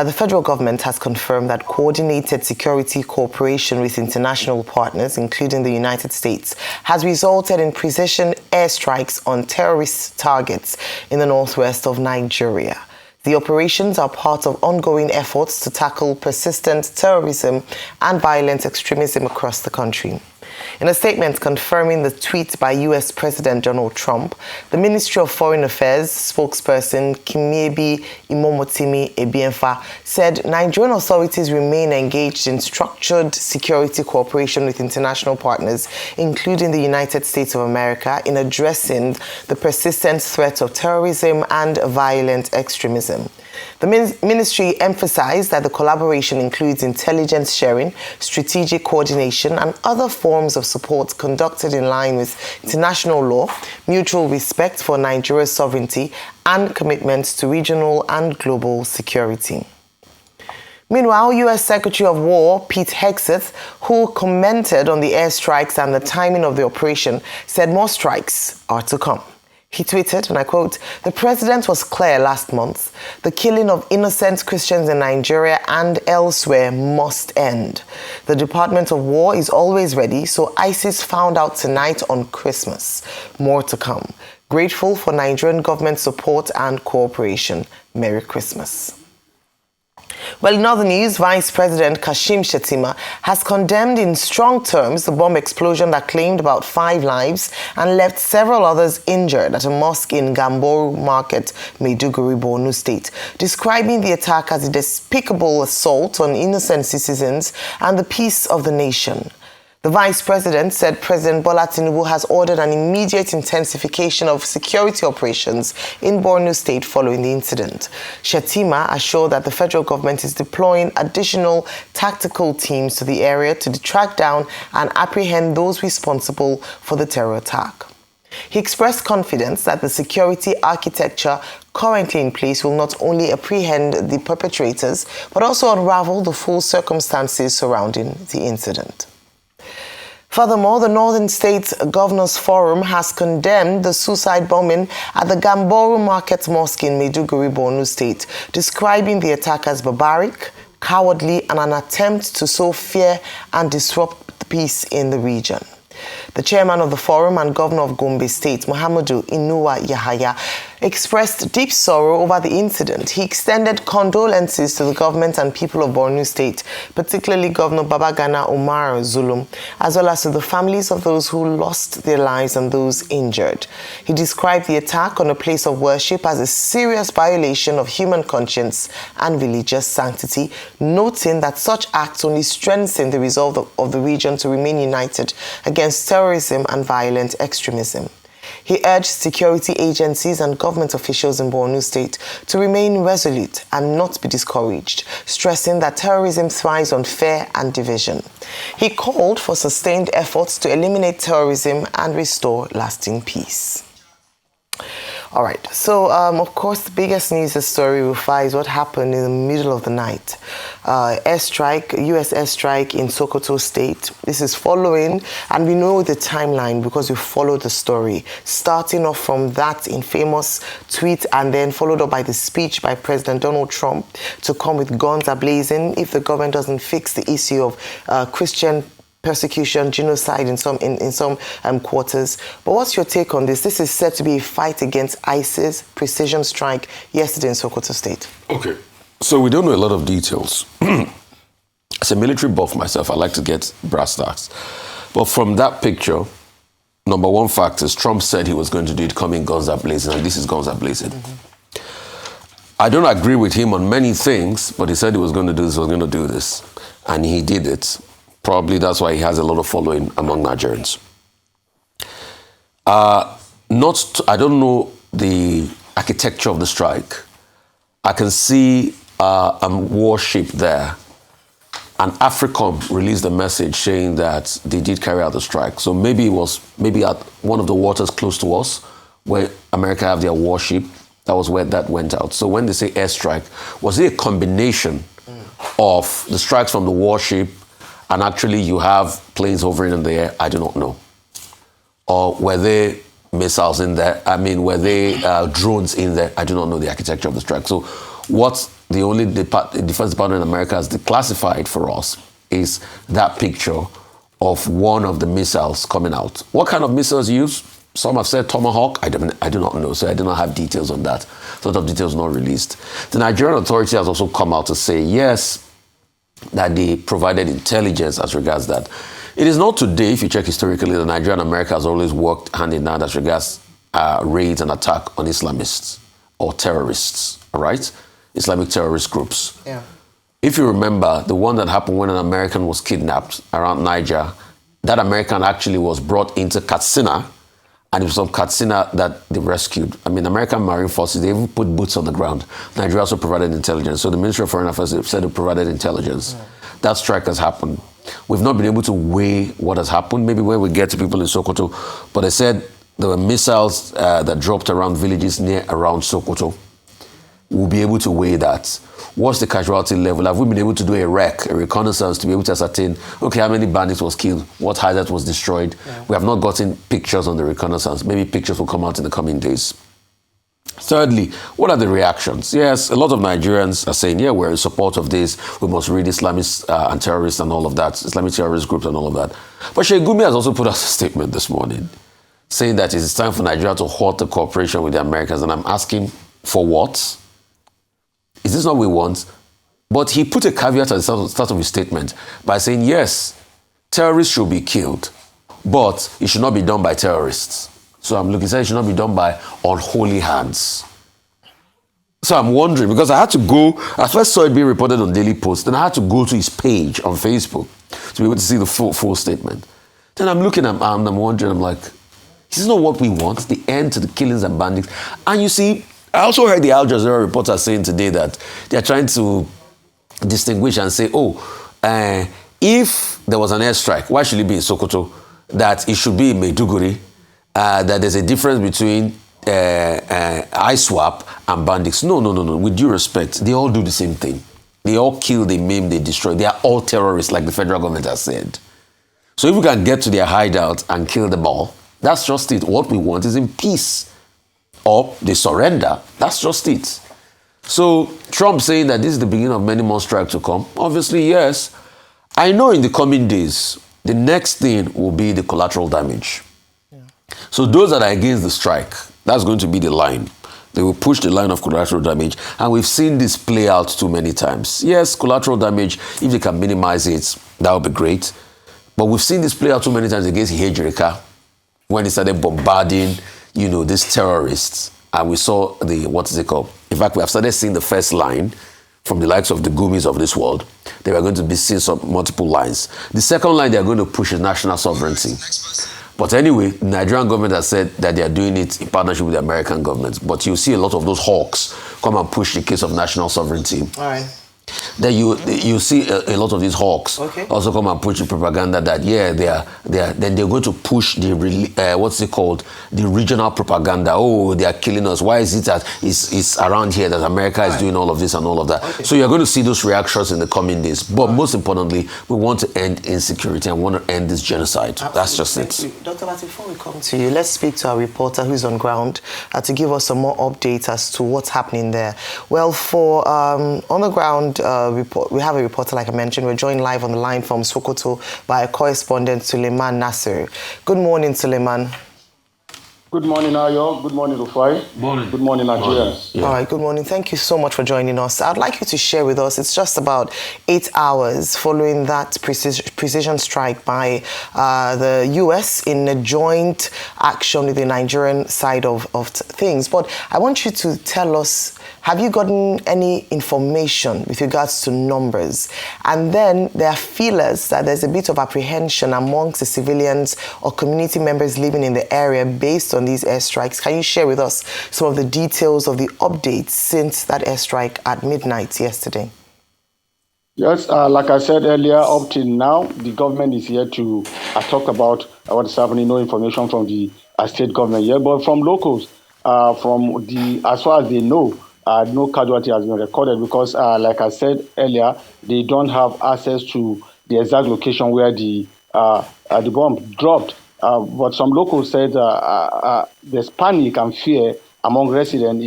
The federal government has confirmed that coordinated security cooperation with international partners, including the United States, has resulted in precision airstrikes on terrorist targets in the northwest of Nigeria. The operations are part of ongoing efforts to tackle persistent terrorism and violent extremism across the country. In a statement confirming the tweet by U.S. President Donald Trump, the Ministry of Foreign Affairs spokesperson Kimiebi Imomotimi Ebienfa said Nigerian authorities remain engaged in structured security cooperation with international partners, including the United States of America, in addressing the persistent threat of terrorism and violent extremism. The ministry emphasized that the collaboration includes intelligence sharing, strategic coordination, and other forms of support conducted in line with international law, mutual respect for Nigeria's sovereignty, and commitments to regional and global security. Meanwhile, U.S. Secretary of War Pete Hegseth, who commented on the airstrikes and the timing of the operation, said more strikes are to come. He tweeted, and I quote, "The president was clear last month. The killing of innocent Christians in Nigeria and elsewhere must end. The Department of War is always ready, so ISIS found out tonight on Christmas. More to come. Grateful for Nigerian government support and cooperation. Merry Christmas." Well, in other news, Vice President Kashim Shettima has condemned in strong terms the bomb explosion that claimed about 5 lives and left several others injured at a mosque in Gamboru Market, Maiduguri, Borno State, describing the attack as a despicable assault on innocent citizens and the peace of the nation. The Vice President said President Bola Tinubu has ordered an immediate intensification of security operations in Borno State following the incident. Shettima assured that the federal government is deploying additional tactical teams to the area to track down and apprehend those responsible for the terror attack. He expressed confidence that the security architecture currently in place will not only apprehend the perpetrators, but also unravel the full circumstances surrounding the incident. Furthermore, the Northern States Governors Forum has condemned the suicide bombing at the Gamboru Market Mosque in Maiduguri, Borno State, describing the attack as barbaric, cowardly, and an attempt to sow fear and disrupt peace in the region. The chairman of the forum and governor of Gombe State, Muhammadu Inuwa Yahaya, expressed deep sorrow over the incident. He extended condolences to the government and people of Borno State, particularly Governor Babagana Umar Zulum, as well as to the families of those who lost their lives and those injured. He described the attack on a place of worship as a serious violation of human conscience and religious sanctity, noting that such acts only strengthen the resolve of the region to remain united against terrorism and violent extremism. He urged security agencies and government officials in Borno State to remain resolute and not be discouraged, stressing that terrorism thrives on fear and division. He called for sustained efforts to eliminate terrorism and restore lasting peace. All right, so of course the biggest news this story, Rufai, is what happened in the middle of the night. Airstrike, U.S. airstrike in Sokoto State. This is following, and we know the timeline because we followed the story, starting off from that infamous tweet and then followed up by the speech by President Donald Trump to come with guns ablazing if the government doesn't fix the issue of Christian persecution, genocide in some quarters. But what's your take on this? This is said to be a fight against ISIS, precision strike yesterday in Sokoto State. Okay, so we don't know a lot of details. As a military buff myself, I like to get brass tacks. But from that picture, number one fact is Trump said he was going to do it coming guns are blazing, and this is guns are blazing. I don't agree with him on many things, but he said he was going to do this, he was going to do this, and he did it. Probably that's why he has a lot of following among Nigerians. I don't know the architecture of the strike. I can see a warship there. And AFRICOM released a message saying that they did carry out the strike. So maybe it was at one of the waters close to us where America have their warship. That was where that went out. So when they say airstrike, was it a combination of the strikes from the warship and actually you have planes hovering in the air? I do not know. Or were there missiles in there? I mean, were there drones in there? I do not know the architecture of the strike. So what the only Defense Department in America has declassified for us is that picture of one of the missiles coming out. What kind of missiles used? Some have said Tomahawk. I do not know, so I do not have details on that. Sort of details not released. The Nigerian authority has also come out to say, yes, that they provided intelligence as regards that. It is not today, if you check historically, that Nigeria and America has always worked hand in hand as regards raids and attack on Islamists or terrorists, all right? Islamic terrorist groups. Yeah. If you remember, the one that happened when an American was kidnapped around Niger, that American actually was brought into Katsina, and it was from Katsina that they rescued. I mean, American Marine Forces, they even put boots on the ground. Nigeria also provided intelligence. So the Ministry of Foreign Affairs said it provided intelligence. Yeah. That strike has happened. We've not been able to weigh what has happened, maybe when we get to people in Sokoto, but they said there were missiles that dropped around villages around Sokoto. We'll be able to weigh that. What's the casualty level? Have we been able to do a reconnaissance, to be able to ascertain, okay, how many bandits was killed? What hideout was destroyed? Yeah. We have not gotten pictures on the reconnaissance. Maybe pictures will come out in the coming days. Thirdly, what are the reactions? Yes, a lot of Nigerians are saying, yeah, we're in support of this. We must read Islamists and terrorists and all of that, Islamic terrorist groups and all of that. But Sheikh Gumi has also put out a statement this morning saying that it is time for Nigeria to halt the cooperation with the Americans. And I'm asking, for what? Is this not what we want? But he put a caveat at the start of his statement by saying, yes, terrorists should be killed, but it should not be done by terrorists. So I'm looking, it should not be done by unholy hands. So I'm wondering, because I had to go, I first saw it being reported on Daily Post, then I had to go to his page on Facebook to be able to see the full statement. Then I'm looking and I'm wondering, I'm like, this is not what we want, the end to the killings and bandits. And you see, I also heard the Al Jazeera reporter saying today that they're trying to distinguish and say, if there was an airstrike, why should it be in Sokoto? That it should be in Maiduguri, that there's a difference between ISWAP and bandits. No. With due respect, they all do the same thing. They all kill, they maim, they destroy. They are all terrorists, like the federal government has said. So if we can get to their hideout and kill them all, that's just it. What we want is in peace. Or they surrender. That's just it. So Trump saying that this is the beginning of many more strikes to come. Obviously, yes. I know in the coming days, the next thing will be the collateral damage. Yeah. So those that are against the strike, that's going to be the line. They will push the line of collateral damage. And we've seen this play out too many times. Yes, collateral damage, if they can minimize it, that would be great. But we've seen this play out too many times against Hejreka, when they started bombarding these terrorists, and we saw what is it called? In fact, we have started seeing the first line from the likes of the Gumis of this world. They are going to be seeing multiple lines. The second line they are going to push is national sovereignty. But anyway, the Nigerian government has said that they are doing it in partnership with the American government. But you see a lot of those hawks come and push the case of national sovereignty. All right. Then you see a lot of these hawks also come and push the propaganda that then they're going to push the the regional propaganda. Oh, they are killing us. Why is it that it's around here that America is doing all of this and all of that? Okay. So you're going to see those reactions in the coming days. But most importantly, we want to end insecurity and want to end this genocide. Absolutely. That's just it. Dr. Bat, before we come to you, let's speak to our reporter who's on ground to give us some more updates as to what's happening there. Well, for on the ground we have a reporter, like I mentioned. We're joined live on the line from Sokoto by a correspondent, Suleiman Nasser. Good morning, Suleiman. Good morning, Ayo. Good morning, Rufai. Morning. Good morning, Nigerians. Yeah. All right, good morning. Thank you so much for joining us. I'd like you to share with us, it's just about 8 hours following that precision strike by the U.S. in a joint action with the Nigerian side of things. But I want you to tell us, have you gotten any information with regards to numbers? And then there are feelers that there's a bit of apprehension amongst the civilians or community members living in the area based on these airstrikes. Can you share with us some of the details of the updates since that airstrike at midnight yesterday? Yes, like I said earlier, up till now, the government is here to talk about what is happening. No information from the state government yet, but from locals, as far as they know, no casualty has been recorded because, like I said earlier, they don't have access to the exact location where the bomb dropped. But some locals said there's panic and fear among residents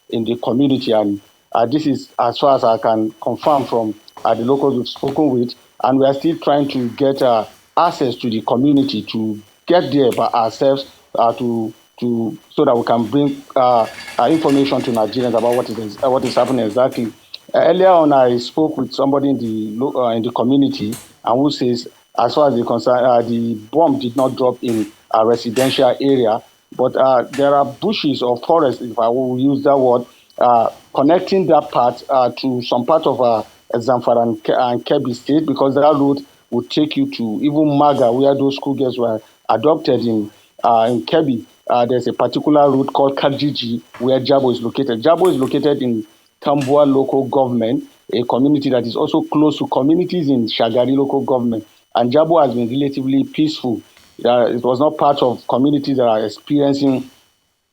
in the community, and This is as far as I can confirm from the locals we've spoken with, and we are still trying to get access to the community to get there by ourselves so that we can bring information to Nigerians about what is happening exactly. Earlier on, I spoke with somebody in the community, and who says, as far as the concern, the bomb did not drop in a residential area, but there are bushes or forests, if I will use that word, connecting that part to some part of Zamfara and Kebbi State, because that road would take you to even Maga, where those schoolgirls were adopted in Kebbi. There's a particular route called Kajiji, where Jabo is located. Jabo is located in Kambua local government, a community that is also close to communities in Shagari local government. And Jabo has been relatively peaceful. It was not part of communities that are experiencing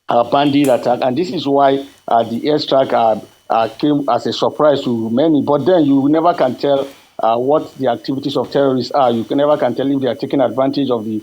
bandit attack. And this is why the airstrike came as a surprise to many. But then you never can tell what the activities of terrorists are. You never can tell if they are taking advantage of the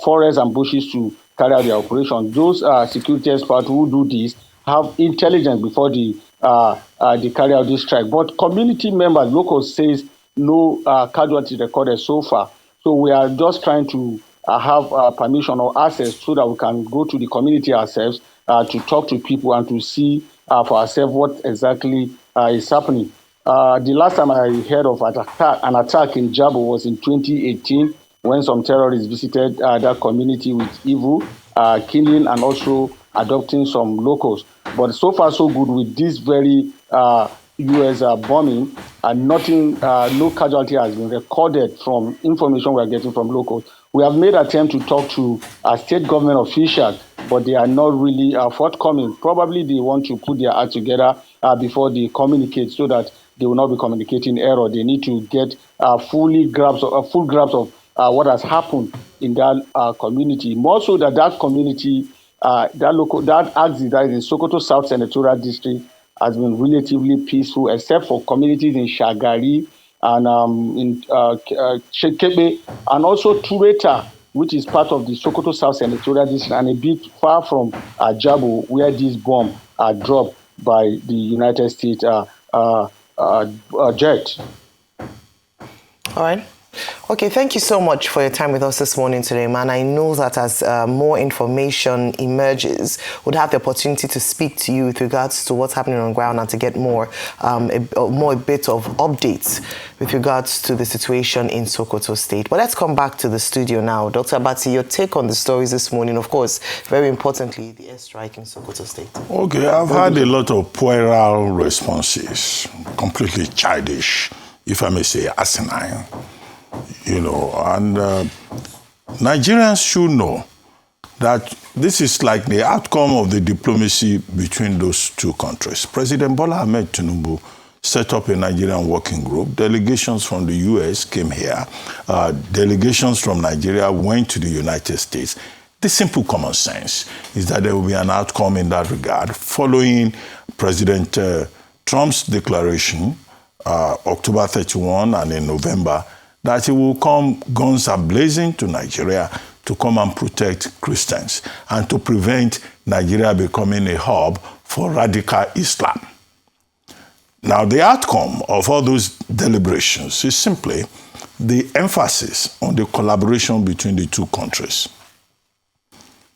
forests and bushes to carry out their operation. Those security experts who do this have intelligence before they carry out this strike. But community members, locals, says no casualties recorded so far. So we are just trying to have permission or access so that we can go to the community ourselves to talk to people and to see for ourselves what exactly is happening. The last time I heard of an attack in Jabo was in 2018, when some terrorists visited that community with evil, killing and also adopting some locals. But so far so good with this very U.S. bombing, and nothing, no casualty has been recorded from information we are getting from locals. We have made attempt to talk to state government officials, but they are not really forthcoming. Probably they want to put their act together before they communicate, so that they will not be communicating error. They need to get full grasp of what has happened in that community. More so that community, that axis that is in Sokoto South Senatorial District has been relatively peaceful, except for communities in Shagari and in Shekebe, and also Tureta, which is part of the Sokoto South Senatorial District, and a bit far from Jabo, where this bomb are dropped by the United States jet. All right. Okay, thank you so much for your time with us this morning today, man. I know that as more information emerges, we'll have the opportunity to speak to you with regards to what's happening on ground and to get more a bit of updates with regards to the situation in Sokoto State. But let's come back to the studio now. Dr. Abati, your take on the stories this morning, of course, very importantly, the airstrike in Sokoto State. Okay, I've had a lot of puerile responses, completely childish, if I may say, asinine. And Nigerians should know that this is like the outcome of the diplomacy between those two countries. President Bola Ahmed Tinubu set up a Nigerian working group. Delegations from the U.S. came here. Delegations from Nigeria went to the United States. The simple common sense is that there will be an outcome in that regard following President Trump's declaration, October 31 and in November, that he will come guns a-blazing to Nigeria to come and protect Christians and to prevent Nigeria becoming a hub for radical Islam. Now, the outcome of all those deliberations is simply the emphasis on the collaboration between the two countries.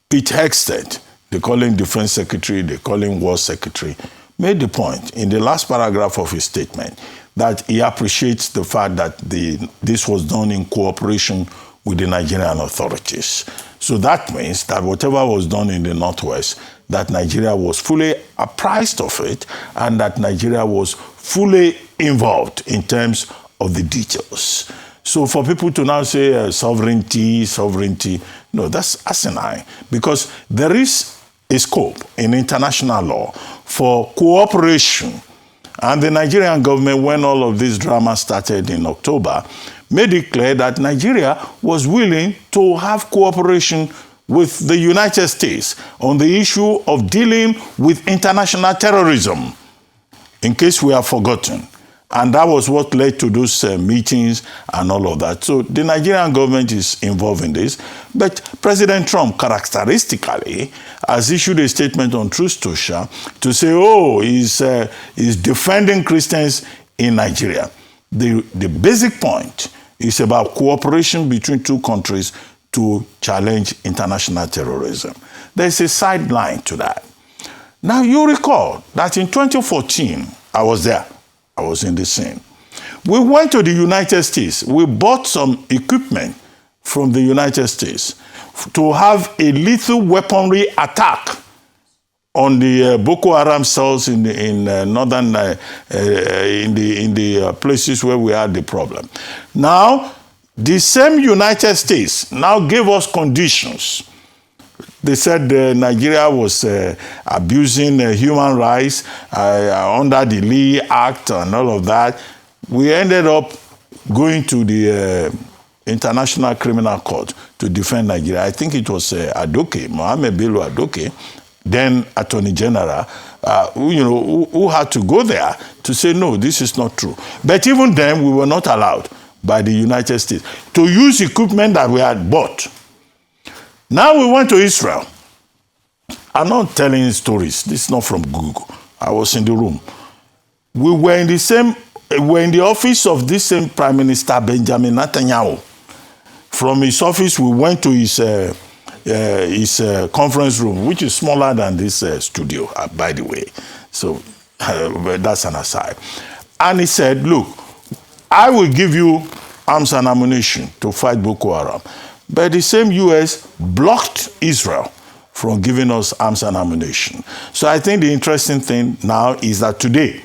Pete Hegseth, they call him Defense Secretary, they call him War Secretary, made the point in the last paragraph of his statement that he appreciates the fact that this was done in cooperation with the Nigerian authorities. So that means that whatever was done in the Northwest, that Nigeria was fully apprised of it and that Nigeria was fully involved in terms of the details. So for people to now say sovereignty, no, that's asinine, because there is a scope in international law for cooperation. And the Nigerian government, when all of this drama started in October, made it clear that Nigeria was willing to have cooperation with the United States on the issue of dealing with international terrorism. In case we have forgotten, And that was what led to those meetings and all of that. So the Nigerian government is involved in this. But President Trump, characteristically, has issued a statement on Truth Social to say, oh, he's defending Christians in Nigeria. The basic point is about cooperation between two countries to challenge international terrorism. There's a sideline to that. Now, you recall that in 2014, I was there. I was in the scene. We went to the United States. We bought some equipment from the United States to have a lethal weaponry attack on the Boko Haram cells in northern, in the places where we had the problem. Now, the same United States now gave us conditions. They said Nigeria was abusing human rights under the Lee Act and all of that. We ended up going to the International Criminal Court to defend Nigeria. I think it was Adoke, Mohamed Bello Adoke, then Attorney General, who had to go there to say, no, this is not true. But even then, we were not allowed by the United States to use equipment that we had bought. Now we went to Israel. I'm not telling stories. This is not from Google. I was in the room. We were in the office of this same Prime Minister Benjamin Netanyahu. From his office, we went to his conference room, which is smaller than this studio, by the way. So that's an aside. And he said, look, I will give you arms and ammunition to fight Boko Haram. But the same U.S. blocked Israel from giving us arms and ammunition. So I think the interesting thing now is that today,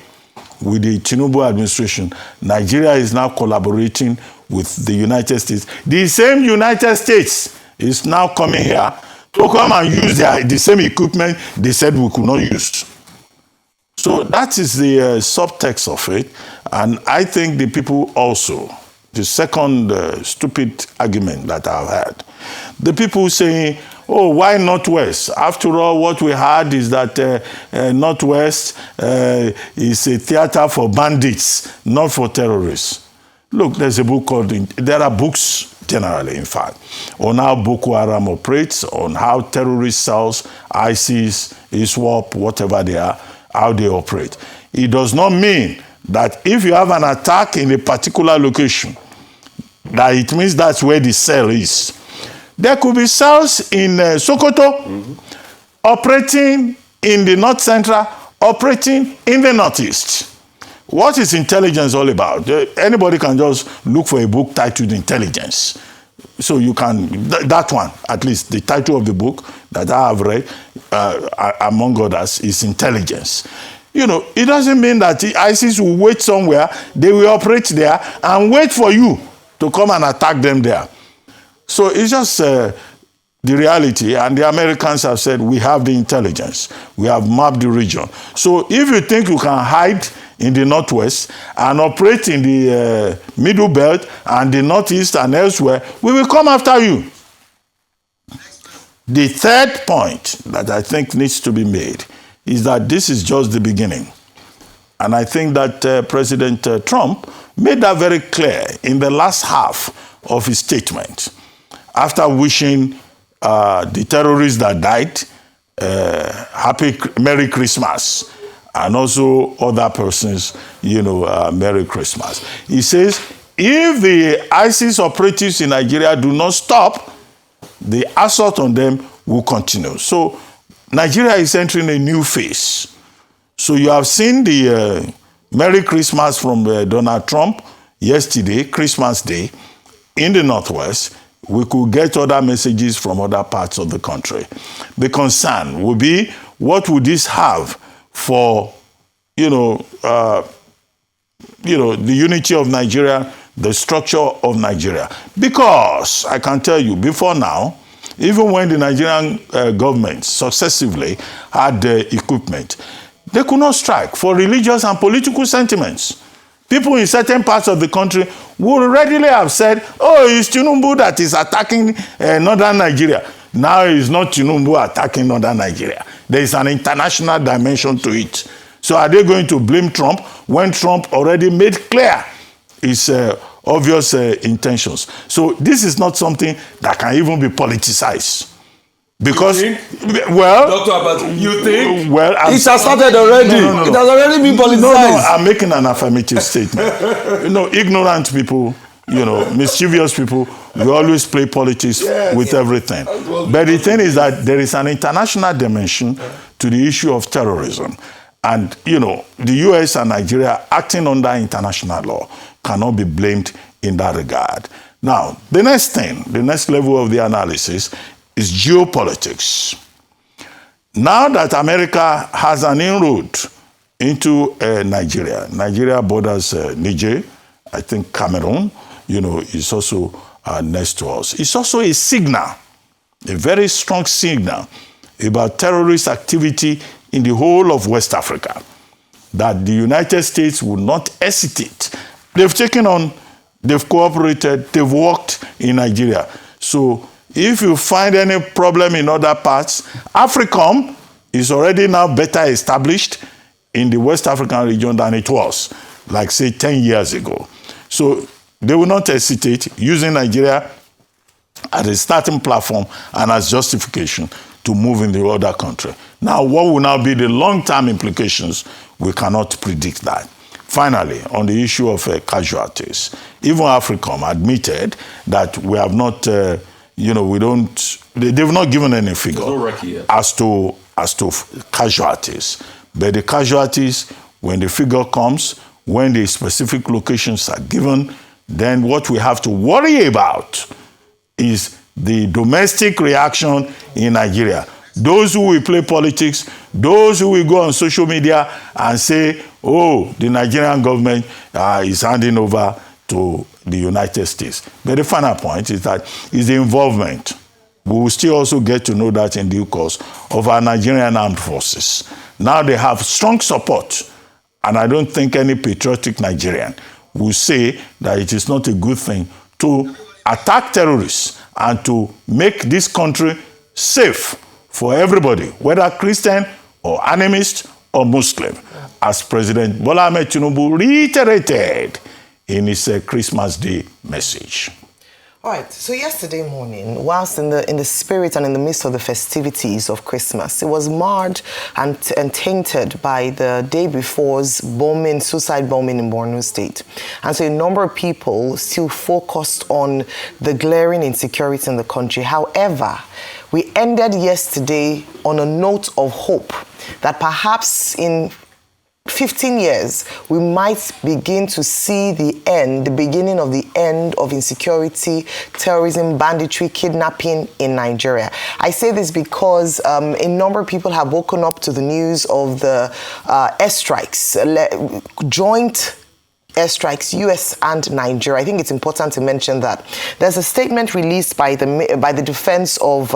with the Tinubu administration, Nigeria is now collaborating with the United States. The same United States is now coming here to come and use the same equipment they said we could not use. So that is the subtext of it. And I think the people also, the second stupid argument that I've had, the people saying, oh, why Northwest? After all, what we had is that Northwest is a theater for bandits, not for terrorists. Look, there's a book called, there are books generally, in fact, on how Boko Haram operates, on how terrorist cells, ISIS, ISWAP, whatever they are, how they operate. It does not mean that if you have an attack in a particular location, that it means that's where the cell is. There could be cells in Sokoto, operating in the North Central, operating in the Northeast. What is intelligence all about? Anybody can just look for a book titled Intelligence. So you can, that one, at least the title of the book that I have read, among others, is Intelligence. You know, it doesn't mean that the ISIS will wait somewhere, they will operate there and wait for you to come and attack them there. So it's just the reality, and the Americans have said, we have the intelligence, we have mapped the region. So if you think you can hide in the Northwest and operate in the Middle Belt and the Northeast and elsewhere, we will come after you. The third point that I think needs to be made is that this is just the beginning. And I think that President Trump made that very clear in the last half of his statement, after wishing the terrorists that died Merry Christmas, and also other persons, Merry Christmas. He says, if the ISIS operatives in Nigeria do not stop, the assault on them will continue. So Nigeria is entering a new phase. So you have seen the Merry Christmas from Donald Trump yesterday, Christmas Day, in the Northwest. We could get other messages from other parts of the country. The concern will be, what would this have for, the unity of Nigeria, the structure of Nigeria? Because I can tell you, before now, even when the Nigerian government successively had equipment, they could not strike for religious and political sentiments. People in certain parts of the country would readily have said, oh, it's Tinubu that is attacking northern Nigeria. Now it's not Tinubu attacking northern Nigeria. There is an international dimension to it. So are they going to blame Trump when Trump already made clear his obvious intentions? So this is not something that can even be politicized. Because, well, Dr. Abbas, you think? Well, it has started already. No. It has already been politicized. No, I'm making an affirmative statement. Ignorant people, mischievous people, we always play politics with everything. But the thing is that there is an international dimension to the issue of terrorism. And, the US and Nigeria acting under international law cannot be blamed in that regard. Now, the next level of the analysis is geopolitics. Now that America has an inroad into Nigeria borders Niger, I think Cameroon, is also next to us. It's also a signal, a very strong signal about terrorist activity in the whole of West Africa, that the United States will not hesitate. They've cooperated, they've worked in Nigeria. So if you find any problem in other parts, AFRICOM is already now better established in the West African region than it was, like say 10 years ago. So they will not hesitate using Nigeria as a starting platform and as justification to move in the other country. Now, what will now be the long-term implications? We cannot predict that. Finally, on the issue of casualties, even AFRICOM admitted that we have not, they've not given any figure as to casualties. But the casualties, when the figure comes, when the specific locations are given, then what we have to worry about is the domestic reaction in Nigeria. Those who will play politics, those who will go on social media and say, oh, the Nigerian government is handing over to the United States. But the final point is that is the involvement. We will still also get to know that in due course of our Nigerian armed forces. Now they have strong support, and I don't think any patriotic Nigerian will say that it is not a good thing to attack terrorists and to make this country safe for everybody, whether Christian or animist or Muslim, as President Bola Ahmed Tinubu reiterated in his Christmas Day message. All right, so yesterday morning, whilst in the spirit and in the midst of the festivities of Christmas, it was marred and tainted by the day before's suicide bombing in Borno State. And so a number of people still focused on the glaring insecurity in the country. However, we ended yesterday on a note of hope that perhaps in 15 years, we might begin to see the beginning of the end of insecurity, terrorism, banditry, kidnapping in Nigeria. I say this because a number of people have woken up to the news of the airstrikes, joint airstrikes, US and Nigeria. I think it's important to mention that. There's a statement released by the defense of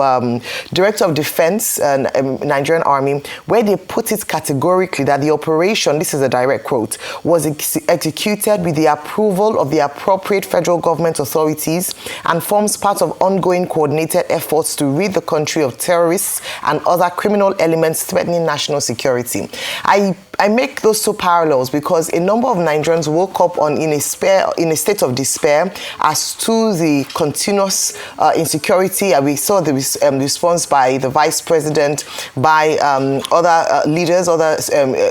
Director of Defense, Nigerian Army, where they put it categorically that the operation, this is a direct quote, was executed with the approval of the appropriate federal government authorities and forms part of ongoing coordinated efforts to rid the country of terrorists and other criminal elements threatening national security. I make those two parallels because a number of Nigerians woke up in a state of despair as to the continuous insecurity. And we saw the response by the Vice President, by other leaders, other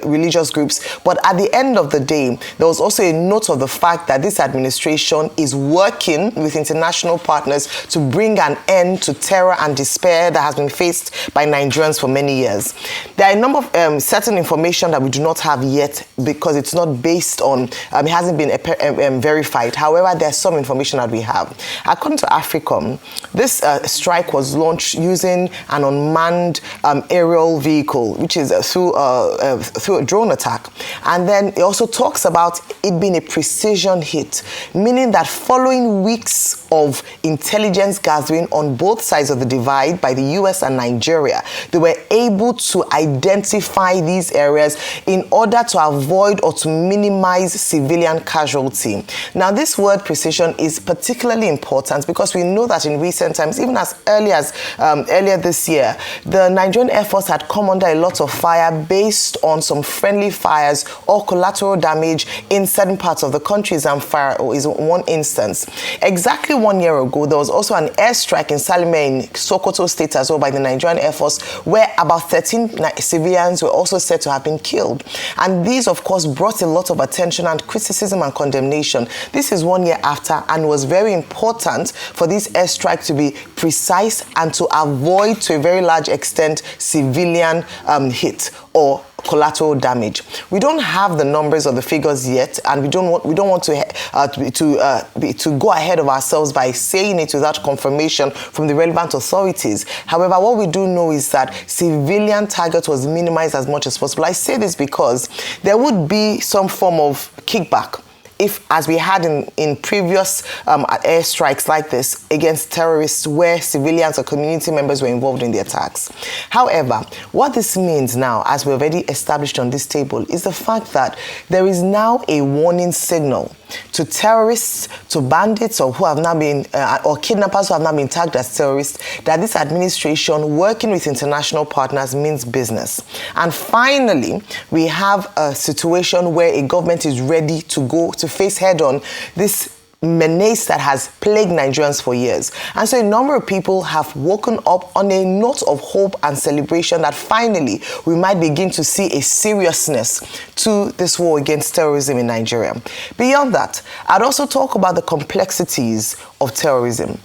religious groups. But at the end of the day, there was also a note of the fact that this administration is working with international partners to bring an end to terror and despair that has been faced by Nigerians for many years. There are a number of certain information that we do not have yet because it's not based on, it hasn't been verified. However, there's some information that we have. According to AFRICOM, this strike was launched using an unmanned aerial vehicle, which is through a drone attack. And then it also talks about it being a precision hit, meaning that following weeks of intelligence gathering on both sides of the divide by the US and Nigeria, they were able to identify these areas in order to avoid or to minimize civilian casualty. Now, this word precision is particularly important because we know that in recent times, even as earlier this year, the Nigerian Air Force had come under a lot of fire based on some friendly fires or collateral damage in certain parts of the country. Zamfara is one instance. Exactly 1 year ago, there was also an airstrike in Salime in Sokoto State as well by the Nigerian Air Force, where about 13 civilians were also said to have been killed. And these, of course, brought a lot of attention and criticism and condemnation. This is 1 year after, and was very important for this airstrike to be precise and to avoid, to a very large extent, civilian hit or collateral damage. We don't have the numbers or the figures yet, and we don't want to go ahead of ourselves by saying it without confirmation from the relevant authorities. However, what we do know is that civilian target was minimized as much as possible. I say this because there would be some form of kickback if, as we had in previous airstrikes like this against terrorists where civilians or community members were involved in the attacks. However, what this means now, as we already established on this table, is the fact that there is now a warning signal to terrorists, to bandits, or who have now been, or kidnappers who have now been tagged as terrorists, that this administration working with international partners means business. And finally, we have a situation where a government is ready to go to face head-on this menace that has plagued Nigerians for years. And so a number of people have woken up on a note of hope and celebration that finally we might begin to see a seriousness to this war against terrorism in Nigeria. Beyond that, I'd also talk about the complexities of terrorism.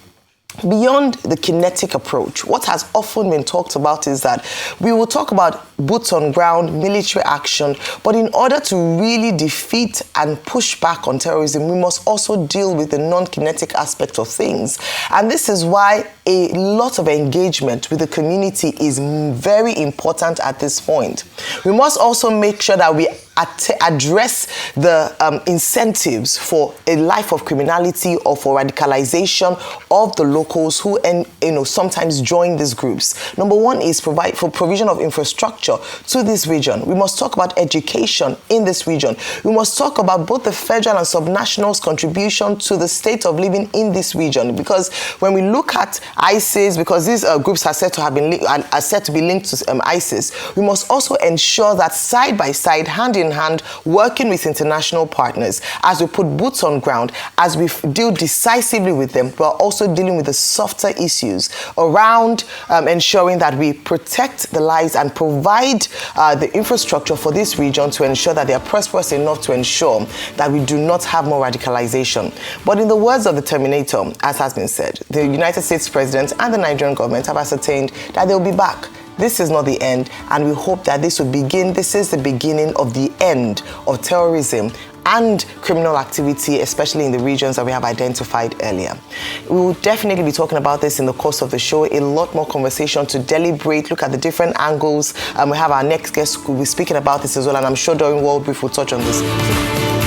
Beyond the kinetic approach, what has often been talked about is that we will talk about boots on ground, military action, but in order to really defeat and push back on terrorism, we must also deal with the non-kinetic aspect of things. And this is why a lot of engagement with the community is very important at this point. We must also make sure that we address the incentives for a life of criminality or for radicalization of the locals who sometimes join these groups. Number one is provide for provision of infrastructure to this region. We must talk about education in this region. We must talk about both the federal and subnational's contribution to the state of living in this region. Because when we look at ISIS, because these groups are said to have been are said to be linked to ISIS, we must also ensure that side by side, hand in hand, working with international partners, as we put boots on ground, as we deal decisively with them, we're also dealing with the softer issues around ensuring that we protect the lives and provide the infrastructure for this region to ensure that they are prosperous enough to ensure that we do not have more radicalization. But in the words of the Terminator, as has been said, the United States President and the Nigerian government have ascertained that they'll be back. This is not the end, and we hope that this is the beginning of the end of terrorism and criminal activity, especially in the regions that we have identified earlier. We will definitely be talking about this in the course of the show. A lot more conversation to deliberate, look at the different angles. We have our next guest who will be speaking about this as well, and I'm sure during World Brief we'll touch on this.